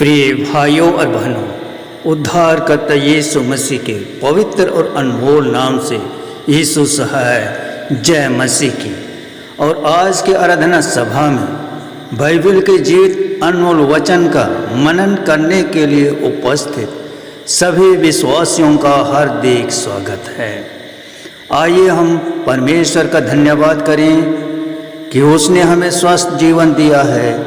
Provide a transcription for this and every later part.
प्रिय भाइयों और बहनों, उद्धारकर्ता यीशु मसीह के पवित्र और अनमोल नाम से यीशु सहाय जय मसीह की। और आज के आराधना सभा में बाइबल के जीवित अनमोल वचन का मनन करने के लिए उपस्थित सभी विश्वासियों का हार्दिक स्वागत है। आइए हम परमेश्वर का धन्यवाद करें कि उसने हमें स्वस्थ जीवन दिया है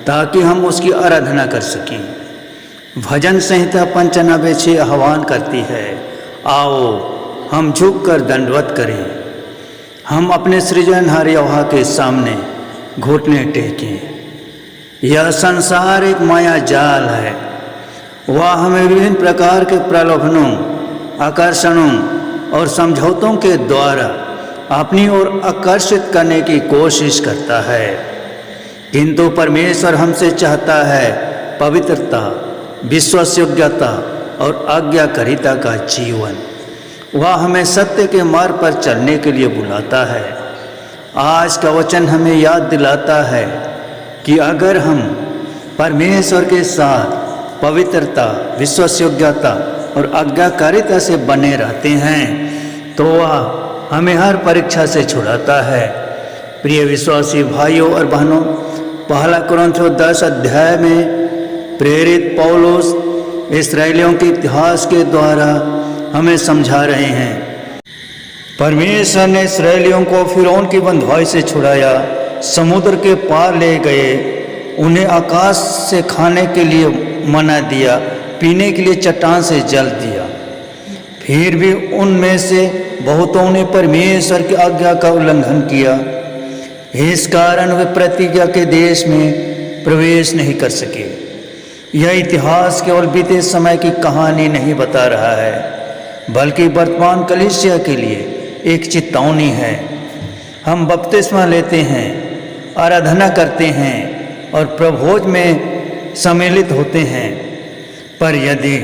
ताकि हम उसकी आराधना कर सकें। भजन संहिता 95:6 आह्वान करती है, आओ हम झुककर दंडवत करें, हम अपने सृजनहार यहोवा के सामने घुटने टेकें। यह संसार एक माया जाल है, वह हमें विभिन्न प्रकार के प्रलोभनों, आकर्षणों और समझौतों के द्वारा अपनी ओर आकर्षित करने की कोशिश करता है, किंतु परमेश्वर हमसे चाहता है पवित्रता, विश्वासयोग्यता और आज्ञाकारिता का जीवन। वह हमें सत्य के मार्ग पर चलने के लिए बुलाता है। आज का वचन हमें याद दिलाता है कि अगर हम परमेश्वर के साथ पवित्रता, विश्वासयोग्यता और आज्ञाकारिता से बने रहते हैं तो वह हमें हर परीक्षा से छुड़ाता है। प्रिय विश्वासी भाइयों और बहनों, पहला कुरिन्थियों 10 अध्याय में प्रेरित पौलुस इस्राएलियों के इतिहास के द्वारा हमें समझा रहे हैं। परमेश्वर ने इस्राएलियों को फिरौन की बंधुआई से छुड़ाया, समुद्र के पार ले गए, उन्हें आकाश से खाने के लिए मना दिया, पीने के लिए चट्टान से जल दिया। फिर भी उनमें से बहुतों ने परमेश्वर की आज्ञा का उल्लंघन किया। इस कारण वे प्रतिज्ञा के देश में प्रवेश नहीं कर सके। यह इतिहास केवल बीते समय की कहानी नहीं बता रहा है, बल्कि वर्तमान कलीसिया के लिए एक चेतावनी है। हम बपतिस्मा लेते हैं, आराधना करते हैं और प्रभोज में सम्मिलित होते हैं, पर यदि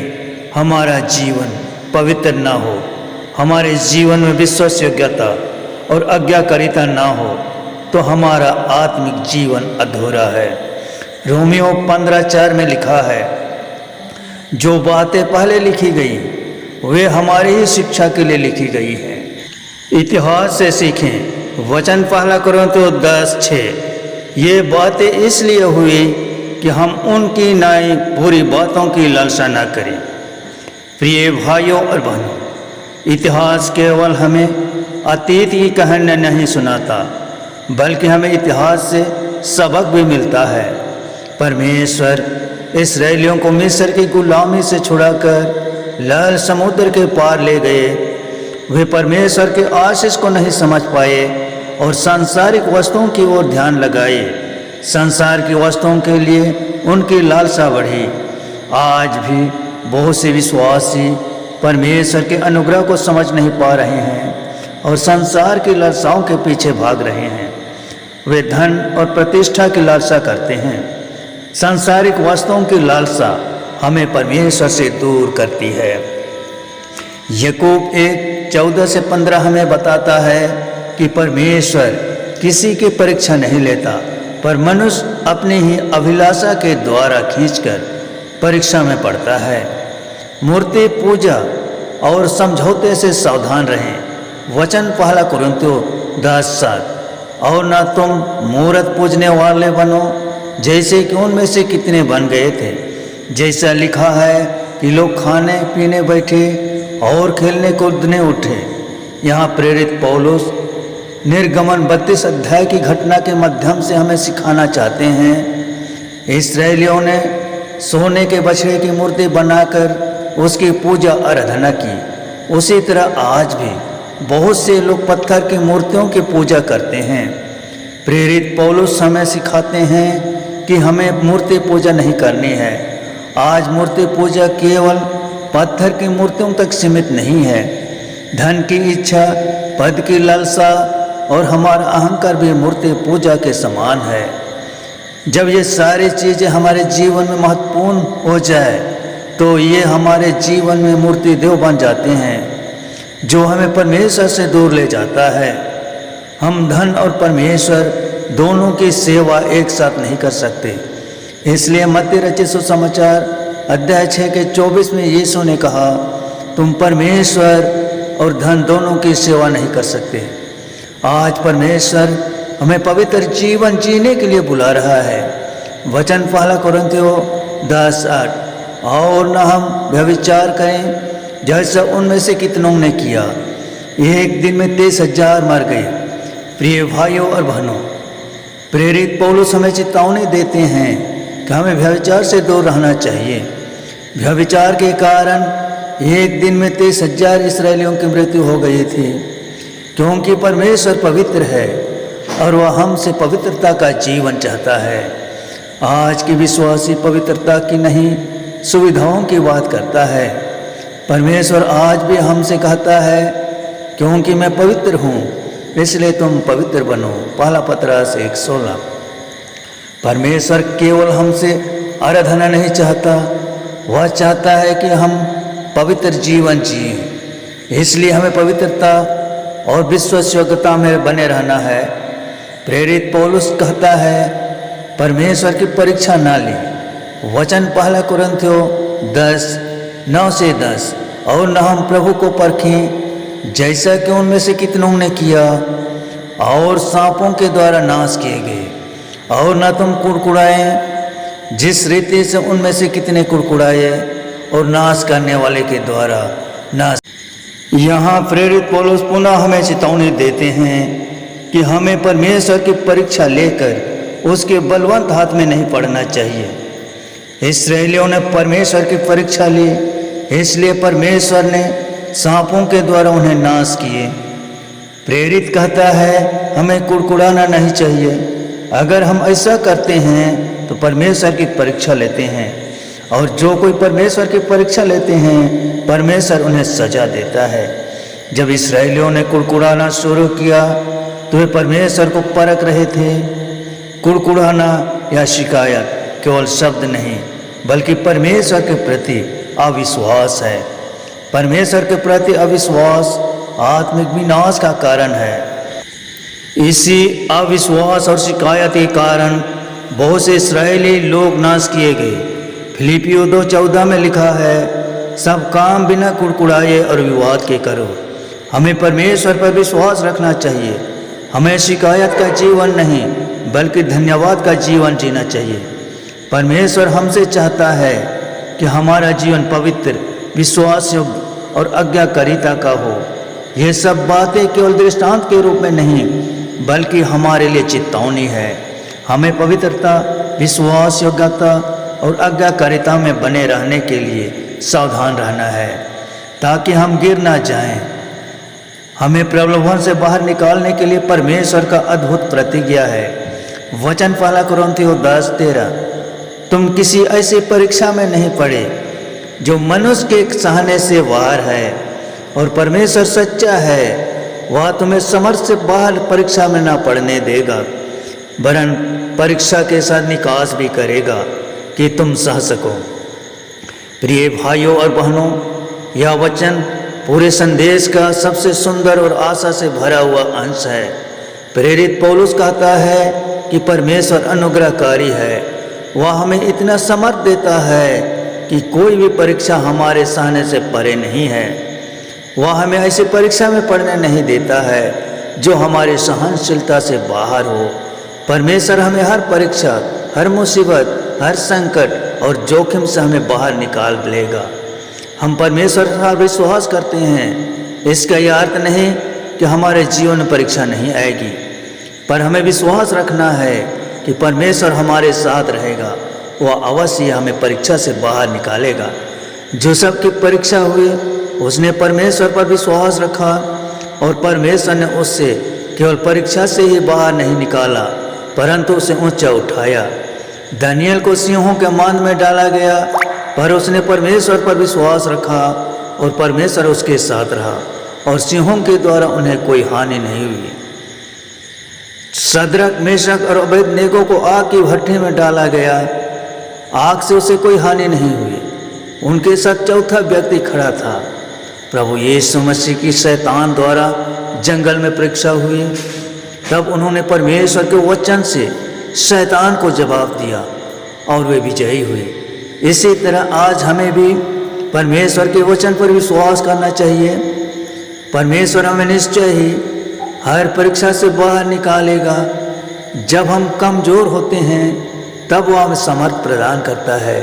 हमारा जीवन पवित्र ना हो, हमारे जीवन में विश्वासयोग्यता और आज्ञाकारिता ना हो, तो हमारा आत्मिक जीवन अधूरा है। रोमियो 15:4 में लिखा है, जो बातें पहले लिखी गई वे हमारी ही शिक्षा के लिए लिखी गई है। इतिहास से सीखें। वचन पहला कुरिन्थियों 10:6, ये बातें इसलिए हुई कि हम उनकी नई बुरी बातों की लालसा न करें। प्रिय भाइयों और बहनों, इतिहास केवल हमें अतीत की कहानी नहीं सुनाता, बल्कि हमें इतिहास से सबक भी मिलता है। परमेश्वर इस्राएलियों को मिस्र की गुलामी से छुड़ाकर लाल समुद्र के पार ले गए। वे परमेश्वर के आशीष को नहीं समझ पाए और सांसारिक वस्तुओं की ओर ध्यान लगाए। संसार की वस्तुओं के लिए उनकी लालसा बढ़ी। आज भी बहुत से विश्वासी परमेश्वर के अनुग्रह को समझ नहीं पा रहे हैं और संसार की लालसाओं के पीछे भाग रहे हैं। वे धन और प्रतिष्ठा की लालसा करते हैं। सांसारिक वस्तुओं की लालसा हमें परमेश्वर से दूर करती है। याकूब 1:14-15 हमें बताता है कि परमेश्वर किसी की परीक्षा नहीं लेता, पर मनुष्य अपनी ही अभिलाषा के द्वारा खींचकर परीक्षा में पड़ता है। मूर्ति पूजा और समझौते से सावधान रहें। वचन पहला कुरिन्थियों 10:7, और ना तुम मूरत पूजने वाले बनो, जैसे कि उनमें से कितने बन गए थे। जैसा लिखा है कि लोग खाने पीने बैठे और खेलने कूदने उठे। यहाँ प्रेरित पौलुस निर्गमन 32 अध्याय की घटना के माध्यम से हमें सिखाना चाहते हैं। इस्राएलियों ने सोने के बछड़े की मूर्ति बनाकर उसकी पूजा आराधना की। उसी तरह आज भी बहुत से लोग पत्थर की मूर्तियों की पूजा करते हैं। प्रेरित पौलुस हमें सिखाते हैं कि हमें मूर्ति पूजा नहीं करनी है। आज मूर्ति पूजा केवल पत्थर की मूर्तियों तक सीमित नहीं है। धन की इच्छा, पद की लालसा और हमारा अहंकार भी मूर्ति पूजा के समान है। जब ये सारी चीज़ें हमारे जीवन में महत्वपूर्ण हो जाए तो ये हमारे जीवन में मूर्ति देव बन जाते हैं, जो हमें परमेश्वर से दूर ले जाता है। हम धन और परमेश्वर दोनों की सेवा एक साथ नहीं कर सकते। इसलिए मत्ती रचित सुसमाचार अध्याय 6 के 24 में यीशु ने कहा, तुम परमेश्वर और धन दोनों की सेवा नहीं कर सकते। आज परमेश्वर हमें पवित्र जीवन जीने के लिए बुला रहा है। वचन पहला कुरिन्थियों 10:8, और न हम व्यभिचार करें जैसा उनमें से कितनों ने किया। एक दिन में 23,000 मर गए। प्रिय भाइयों और बहनों, प्रेरित पौलुस हमें चेतावनी देते हैं कि हमें व्यभिचार से दूर रहना चाहिए। व्यभिचार के कारण एक दिन में 23,000 इस्राएलियों की मृत्यु हो गई थी, क्योंकि परमेश्वर पवित्र है और वह हमसे पवित्रता का जीवन चाहता है। आज की विश्वासी पवित्रता की नहीं, सुविधाओं की बात करता है। परमेश्वर आज भी हमसे कहता है, क्योंकि मैं पवित्र हूँ इसलिए तुम पवित्र बनो। पहला पतरस 1:16। परमेश्वर केवल हमसे आराधना नहीं चाहता, वह चाहता है कि हम पवित्र जीवन जिए। इसलिए हमें पवित्रता और विश्वासयोग्यता में बने रहना है। प्रेरित पौलुस कहता है, परमेश्वर की परीक्षा ना ले। वचन पहला कुरिन्थियों 10:9-10, और न हम प्रभु को परखें जैसा कि उनमें से कितनों ने किया और सांपों के द्वारा नाश किए गए, और न तुम कुड़कुड़ाएं जिस रीति से उनमें से कितने कुड़कुड़ाए और नाश करने वाले के द्वारा नाश। यहाँ प्रेरित पौलुस पुनः हमें चेतावनी देते हैं कि हमें परमेश्वर की परीक्षा लेकर उसके बलवंत हाथ में नहीं पड़ना चाहिए। इस्राएलियों ने परमेश्वर की परीक्षा ली, इसलिए परमेश्वर ने सांपों के द्वारा उन्हें नाश किए। प्रेरित कहता है, हमें कुड़कुड़ाना नहीं चाहिए। अगर हम ऐसा करते हैं तो परमेश्वर की परीक्षा लेते हैं, और जो कोई परमेश्वर की परीक्षा लेते हैं परमेश्वर उन्हें सजा देता है। जब इस्राएलियों ने कुड़कुड़ाना शुरू किया तो वे परमेश्वर को परख रहे थे। कुड़कुड़ाना या शिकायत केवल शब्द नहीं, बल्कि परमेश्वर के प्रति अविश्वास है। परमेश्वर के प्रति अविश्वास आत्मिक विनाश का कारण है। इसी अविश्वास और शिकायत के कारण बहुत से इस्राएली लोग नाश किए गए। फिलिपियों 2:14 में लिखा है, सब काम बिना कुड़कुड़ाए और विवाद के करो। हमें परमेश्वर पर विश्वास रखना चाहिए। हमें शिकायत का जीवन नहीं बल्कि धन्यवाद का जीवन जीना चाहिए। परमेश्वर हमसे चाहता है कि हमारा जीवन पवित्र, विश्वास योग्य और आज्ञाकारिता का हो। ये सब बातें केवल दृष्टांत के रूप में नहीं बल्कि हमारे लिए चेतावनी है। हमें पवित्रता, विश्वास योग्यता और आज्ञाकारिता में बने रहने के लिए सावधान रहना है, ताकि हम गिर ना जाएं। हमें प्रलोभन से बाहर निकालने के लिए परमेश्वर का अद्भुत प्रतिज्ञा है। वचन पहला कुरिन्थियों 10:13, तुम किसी ऐसी परीक्षा में नहीं पड़े जो मनुष्य के सहने से बाहर है, और परमेश्वर सच्चा है, वह तुम्हें समर्थ से बाहर परीक्षा में ना पड़ने देगा, वरन परीक्षा के साथ निकास भी करेगा कि तुम सह सको। प्रिय भाइयों और बहनों, यह वचन पूरे संदेश का सबसे सुंदर और आशा से भरा हुआ अंश है। प्रेरित पौलुस कहता है कि परमेश्वर अनुग्रहकारी है। वह हमें इतना समर्थ देता है कि कोई भी परीक्षा हमारे सहने से परे नहीं है। वह हमें ऐसी परीक्षा में पड़ने नहीं देता है जो हमारी सहनशीलता से बाहर हो। परमेश्वर हमें हर परीक्षा, हर मुसीबत, हर संकट और जोखिम से हमें बाहर निकाल लेगा। हम परमेश्वर का विश्वास करते हैं। इसका यह अर्थ नहीं कि हमारे जीवन में परीक्षा नहीं आएगी, पर हमें विश्वास रखना है कि परमेश्वर हमारे साथ रहेगा। वह अवश्य हमें परीक्षा से बाहर निकालेगा। जो सबकी परीक्षा हुई उसने परमेश्वर पर विश्वास रखा, और परमेश्वर ने उससे केवल परीक्षा से ही बाहर नहीं निकाला परंतु उसे ऊंचा उठाया। दानियल को सिंहों के मान में डाला गया, पर उसने परमेश्वर पर विश्वास रखा और परमेश्वर उसके साथ रहा, और सिंहों के द्वारा उन्हें कोई हानि नहीं हुई। शद्रक, मेशक और अबेदनेगो को आग की भट्ठी में डाला गया, आग से उसे कोई हानि नहीं हुई। उनके साथ चौथा व्यक्ति खड़ा था। प्रभु यीशु मसीह की शैतान द्वारा जंगल में परीक्षा हुई, तब उन्होंने परमेश्वर के वचन से शैतान को जवाब दिया और वे विजयी हुए। इसी तरह आज हमें भी परमेश्वर के वचन पर विश्वास करना चाहिए। परमेश्वर हमें निश्चय ही हर परीक्षा से बाहर निकालेगा। जब हम कमज़ोर होते हैं तब वह हमें समर्थ प्रदान करता है।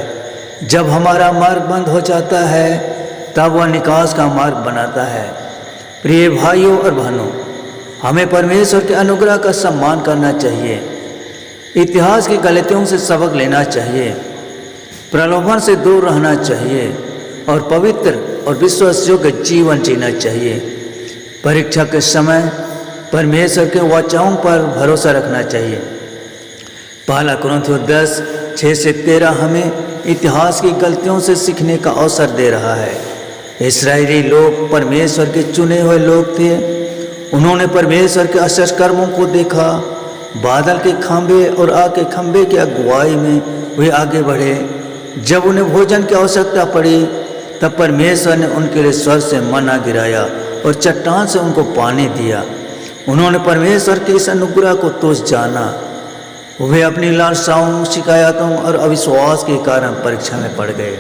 जब हमारा मार्ग बंद हो जाता है तब वह निकास का मार्ग बनाता है। प्रिय भाइयों और बहनों, हमें परमेश्वर के अनुग्रह का सम्मान करना चाहिए। इतिहास की गलतियों से सबक लेना चाहिए, प्रलोभन से दूर रहना चाहिए और पवित्र और विश्वासयोग्य जीवन जीना चाहिए। परीक्षा के समय परमेश्वर के वचनों पर भरोसा रखना चाहिए। पहला कुरिन्थियों 10:6-13 हमें इतिहास की गलतियों से सीखने का अवसर दे रहा है। इस्राएली लोग परमेश्वर के चुने हुए लोग थे। उन्होंने परमेश्वर के अशस्त्र कर्मों को देखा। बादल के खंभे और आग के खंभे की अगुवाई में वे आगे बढ़े। जब उन्हें भोजन की आवश्यकता पड़ी तब परमेश्वर ने उनके लिए स्वर्ग से मन्ना गिराया और चट्टान से उनको पानी दिया। उन्होंने परमेश्वर के इस अनुग्रह को तुच्छ जाना। वे अपनी लालसाओं, शिकायतों और अविश्वास के कारण परीक्षा में पड़ गए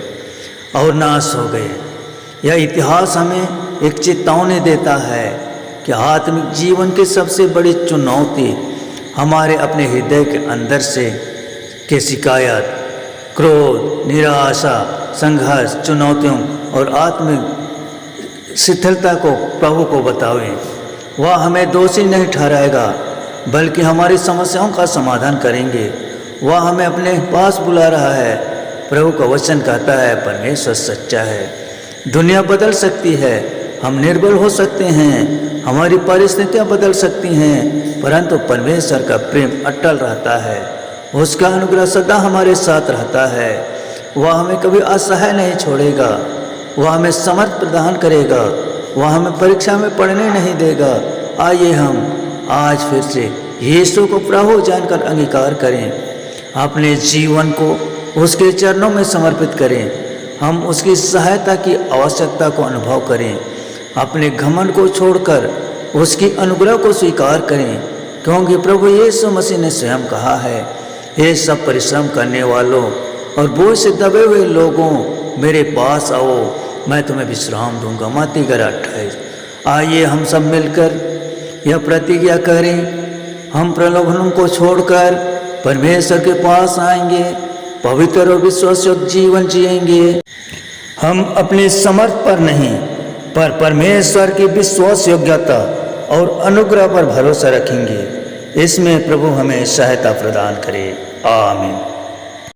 और नाश हो गए। यह इतिहास हमें एक चेतावनी देता है कि आत्मिक जीवन की सबसे बड़ी चुनौती हमारे अपने हृदय के अंदर से के शिकायत, क्रोध, निराशा, संघर्ष, चुनौतियों और आत्मिक शिथिलता को प्रभु को बतावें। वह हमें दोषी नहीं ठहराएगा बल्कि हमारी समस्याओं का समाधान करेंगे। वह हमें अपने पास बुला रहा है। प्रभु का वचन कहता है परमेश्वर सच्चा है। दुनिया बदल सकती है, हम निर्बल हो सकते हैं, हमारी परिस्थितियां बदल सकती हैं, परंतु परमेश्वर का प्रेम अटल रहता है। उसका अनुग्रह सदा हमारे साथ रहता है। वह हमें कभी असहाय नहीं छोड़ेगा। वह हमें समर्थ प्रदान करेगा। वह हमें परीक्षा में पढ़ने नहीं देगा। आइए हम आज फिर से यीशु को प्रभु जानकर अंगीकार करें, अपने जीवन को उसके चरणों में समर्पित करें। हम उसकी सहायता की आवश्यकता को अनुभव करें। अपने घमंड को छोड़कर उसकी अनुग्रह को स्वीकार करें, क्योंकि प्रभु यीशु मसीह ने स्वयं कहा है, हे सब परिश्रम करने वालों और बोझ से दबे हुए लोगों, मेरे पास आओ, मैं तुम्हें विश्राम दूंगा। मत्ती 11:28। आइए हम सब मिलकर यह प्रतिज्ञा करें, हम प्रलोभनों को छोड़कर परमेश्वर के पास आएंगे, पवित्र और विश्वासयोग्य जीवन जिएंगे। हम अपने समर्थ पर नहीं पर परमेश्वर की विश्वास योग्यता और अनुग्रह पर भरोसा रखेंगे। इसमें प्रभु हमें सहायता प्रदान करे। आमीन।